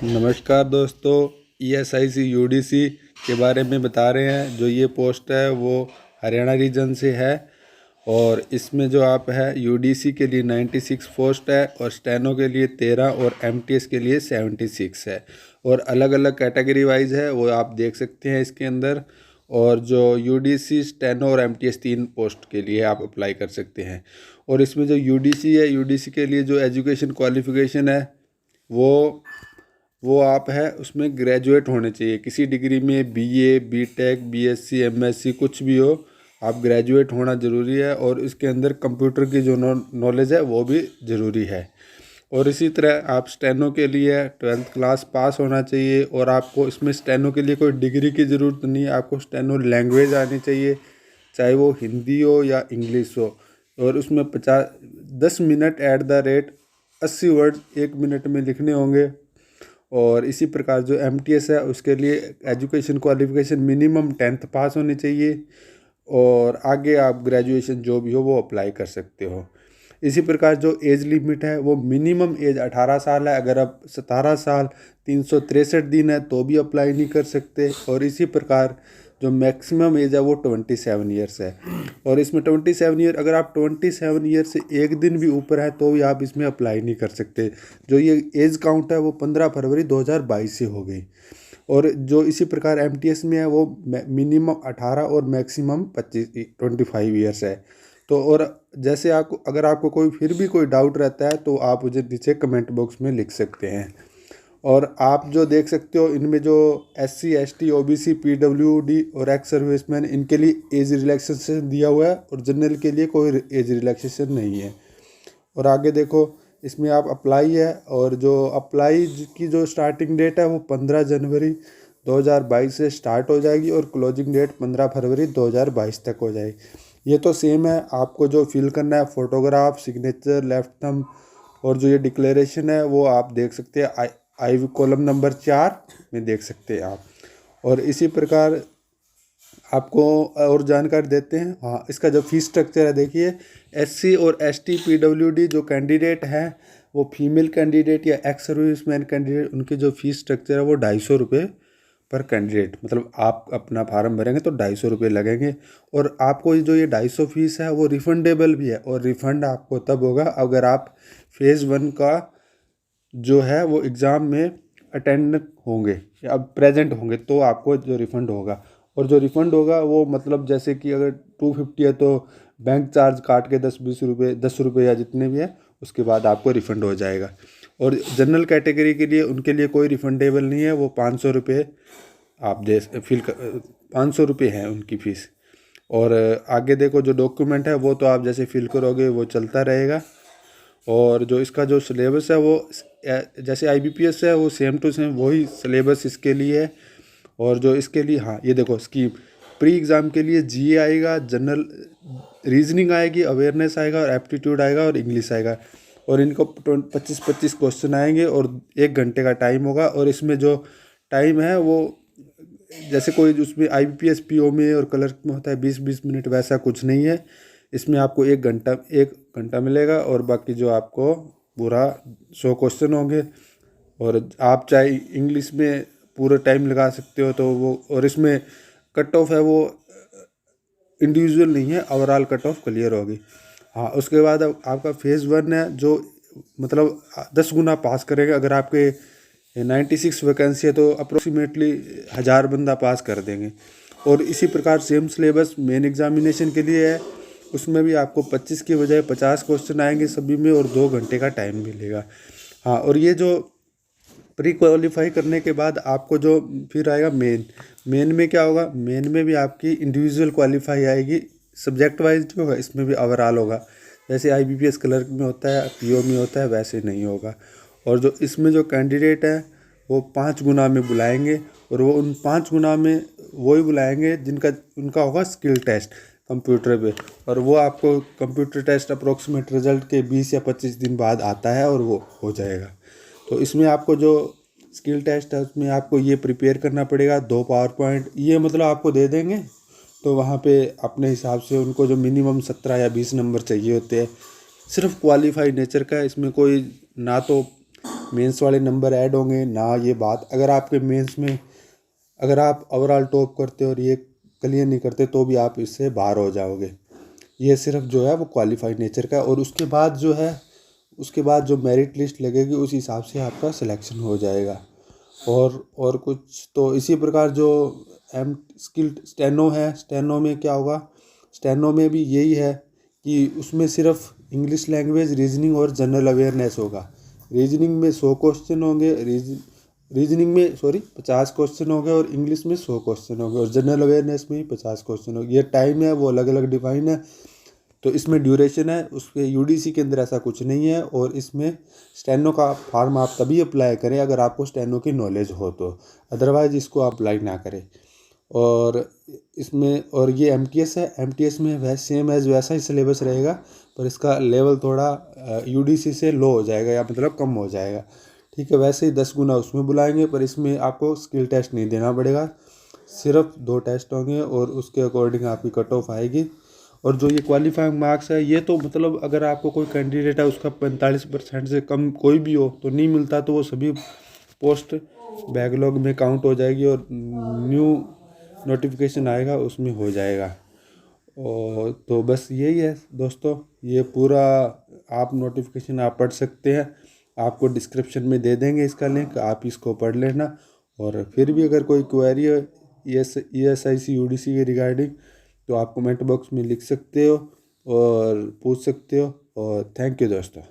नमस्कार दोस्तों। ESIC UDC के बारे में बता रहे हैं। जो ये पोस्ट है वो हरियाणा रीजन से है और इसमें जो आप है UDC के लिए 96 पोस्ट है और स्टेनो के लिए 13 और MTS के लिए 76 है और अलग अलग कैटेगरी वाइज है, वो आप देख सकते हैं इसके अंदर। और जो UDC स्टेनो और MTS 3 पोस्ट के लिए आप अप्लाई कर सकते हैं। और इसमें जो UDC है, UDC के लिए जो एजुकेशन क्वालिफिकेशन है वो आप है उसमें ग्रेजुएट होने चाहिए किसी डिग्री में, BA BTech BSc MSc कुछ भी हो, आप ग्रेजुएट होना ज़रूरी है। और इसके अंदर कंप्यूटर की जो नॉलेज है वो भी ज़रूरी है। और इसी तरह आप स्टेनो के लिए 12th क्लास पास होना चाहिए और आपको इसमें स्टेनो के लिए कोई डिग्री की ज़रूरत नहीं है, आपको स्टेनो लैंग्वेज आनी चाहिए, चाहे वो हिंदी हो या इंग्लिश हो। और उसमें 10 मिनट @ 80 वर्ड 1 मिनट में लिखने होंगे। और इसी प्रकार जो MTS है उसके लिए एजुकेशन क्वालिफिकेशन मिनिमम 10th पास होनी चाहिए और आगे आप ग्रेजुएशन जो भी हो वो अप्लाई कर सकते हो। इसी प्रकार जो एज लिमिट है वो मिनिमम एज 18 साल है। अगर आप 17 साल 363 दिन है तो भी अप्लाई नहीं कर सकते। और इसी प्रकार जो मैक्सिमम एज है वो 27 ईयर्स है। और इसमें 27 ईयर, अगर आप 27 ईयर से एक दिन भी ऊपर है तो भी आप इसमें अप्लाई नहीं कर सकते। जो ये एज काउंट है वो 15 फरवरी 2022 से हो गई। और जो इसी प्रकार MTS में है वो मिनिमम 18 और मैक्सिमम 25 ईयर्स है। तो और जैसे आपको अगर आपको कोई फिर भी कोई डाउट रहता है तो आप मुझे नीचे कमेंट बॉक्स में लिख सकते हैं। और आप जो देख सकते हो इनमें जो SC ST OBC PWD और एक्स सर्विसमैन, इनके लिए एज रिलैक्सेशन दिया हुआ है और जनरल के लिए कोई एज रिलैक्सेशन नहीं है। और आगे देखो इसमें आप अप्लाई है और जो अप्लाई की जो स्टार्टिंग डेट है वो 15 जनवरी 2022 से स्टार्ट हो जाएगी और क्लोजिंग डेट 15 फरवरी 2022 तक हो जाएगी। ये तो सेम है, आपको जो फिल करना है फोटोग्राफ, सिग्नेचर, लेफ्ट थंब और जो ये डिक्लेरेशन है वो आप देख सकते हैं आई कॉलम नंबर 4 में देख सकते हैं आप। और इसी प्रकार आपको और जानकारी देते हैं। हाँ, इसका जो फीस स्ट्रक्चर है देखिए, SC और ST PWD जो कैंडिडेट हैं वो फीमेल कैंडिडेट या एक्स सर्विसमैन कैंडिडेट, उनकी जो फीस स्ट्रक्चर है वो 250 रुपये पर कैंडिडेट, मतलब आप अपना फार्म भरेंगे तो 250 रुपये लगेंगे। और आपको ये 250 फीस है वो रिफंडेबल भी है और रिफ़ंड आपको तब होगा अगर आप फेज़ 1 का जो है वो एग्ज़ाम में अटेंड होंगे या प्रेजेंट होंगे तो आपको जो रिफ़ंड होगा। और जो रिफ़ंड होगा वो मतलब जैसे कि अगर 250 है तो बैंक चार्ज काट के 10-20 रुपये, 10 रुपये या जितने भी है उसके बाद आपको रिफ़ंड हो जाएगा। और जनरल कैटेगरी के लिए उनके लिए कोई रिफ़ंडेबल नहीं है, वो 500 रुपये आप दे फिल कर 500 रुपये है उनकी फ़ीस। और आगे देखो जो डॉक्यूमेंट है वो तो आप जैसे फिल करोगे वो चलता रहेगा। और जो इसका जो सिलेबस है वो जैसे IBPS है वो सेम टू सेम वही सिलेबस इसके लिए है। और जो इसके लिए, हाँ ये देखो स्कीम प्री एग्ज़ाम के लिए GA आएगा, जनरल रीजनिंग आएगी, अवेयरनेस आएगा और एप्टीट्यूड आएगा और इंग्लिश आएगा। और इनको 25-25 क्वेश्चन आएंगे और 1 घंटे का टाइम होगा। और इसमें जो टाइम है वो जैसे कोई उसमें IBPS PO में और क्लर्क में होता है 20-20 मिनट, वैसा कुछ नहीं है। इसमें आपको 1 घंटा मिलेगा और बाकी जो आपको पूरा 100 क्वेश्चन होंगे। और आप चाहे इंग्लिश में पूरा टाइम लगा सकते हो तो वो, और इसमें कट ऑफ है वो इंडिविजुअल नहीं है, ओवरऑल कट ऑफ क्लियर होगी। हाँ, उसके बाद आपका फेज़ 1 है जो मतलब 10 गुना पास करेगा। अगर आपके 96 वैकेंसी है तो अप्रोक्सीमेटली 1000 बंदा पास कर देंगे। और इसी प्रकार सेम सिलेबस मेन एग्जामिनेशन के लिए है, उसमें भी आपको 25 की बजाय 50 क्वेश्चन आएंगे सभी में और 2 घंटे का टाइम मिलेगा। हाँ, और ये जो प्री क्वालिफाई करने के बाद आपको जो फिर आएगा मेन में क्या होगा, मेन में भी आपकी इंडिविजुअल क्वालिफाई आएगी, सब्जेक्ट वाइज जो होगा इसमें भी ओवरऑल होगा। जैसे IBPS क्लर्क में होता है, PO में होता है, वैसे नहीं होगा। और जो इसमें जो कैंडिडेट है वो 5 गुना में बुलाएंगे और वो उन 5 गुना में वही बुलाएंगे जिनका उनका होगा स्किल टेस्ट कंप्यूटर पे। और वो आपको कंप्यूटर टेस्ट अप्रोक्सीमेट रिजल्ट के 20 या 25 दिन बाद आता है और वो हो जाएगा। तो इसमें आपको जो स्किल टेस्ट है उसमें आपको ये प्रिपेयर करना पड़ेगा 2 पावर पॉइंट, ये मतलब आपको दे देंगे तो वहाँ पे अपने हिसाब से उनको जो मिनिमम 17 या 20 नंबर चाहिए होते हैं। सिर्फ क्वालिफाई नेचर का है, इसमें कोई ना तो मेंस वाले नंबर ऐड होंगे ना ये बात। अगर आपके मेंस में अगर आप ओवरऑल टॉप करते और ये क्लियर नहीं करते तो भी आप इससे बाहर हो जाओगे। ये सिर्फ जो है वो क्वालिफाइड नेचर का है। और उसके बाद जो मेरिट लिस्ट लगेगी उस हिसाब से आपका सिलेक्शन हो जाएगा। और कुछ तो इसी प्रकार जो एम स्किल्ड स्टेनो है, स्टेनो में क्या होगा, स्टेनो में भी यही है कि उसमें सिर्फ इंग्लिश लैंग्वेज, रीजनिंग और जनरल अवेयरनेस होगा। रीजनिंग में 100 क्वेश्चन होंगे, रीजनिंग में 50 क्वेश्चन होंगे और इंग्लिश में 100 क्वेश्चन होंगे और जनरल अवेयरनेस में ही 50 क्वेश्चन होंगे। ये टाइम है वो अलग अलग डिफाइन है। तो इसमें ड्यूरेशन है, उसके यूडीसी के अंदर ऐसा कुछ नहीं है। और इसमें स्टेनो का फॉर्म आप तभी अप्लाई करें अगर आपको स्टेनो की नॉलेज हो तो, अदरवाइज इसको आप अप्लाई ना करें। और इसमें और ये एमटीएस है, एमटीएस में वैसा ही सिलेबस रहेगा, पर इसका लेवल थोड़ा यूडीसी से लो हो जाएगा या मतलब कम हो जाएगा। ठीक है, वैसे ही 10 गुना उसमें बुलाएंगे, पर इसमें आपको स्किल टेस्ट नहीं देना पड़ेगा, सिर्फ 2 टेस्ट होंगे और उसके अकॉर्डिंग आपकी कट ऑफ आएगी। और जो ये क्वालिफाइंग मार्क्स है ये तो मतलब अगर आपको कोई कैंडिडेट है उसका 45% से कम कोई भी हो तो नहीं मिलता, तो वो सभी पोस्ट बैकलॉग में काउंट हो जाएगी और न्यू नोटिफिकेशन आएगा उसमें हो जाएगा। और तो बस यही है दोस्तों, ये पूरा आप नोटिफिकेशन आप पढ़ सकते हैं, आपको डिस्क्रिप्शन में दे देंगे इसका लिंक, आप इसको पढ़ लेना। और फिर भी अगर कोई क्वेरी है ESIC UDC के रिगार्डिंग तो आप कमेंट बॉक्स में लिख सकते हो और पूछ सकते हो। और थैंक यू दोस्तों।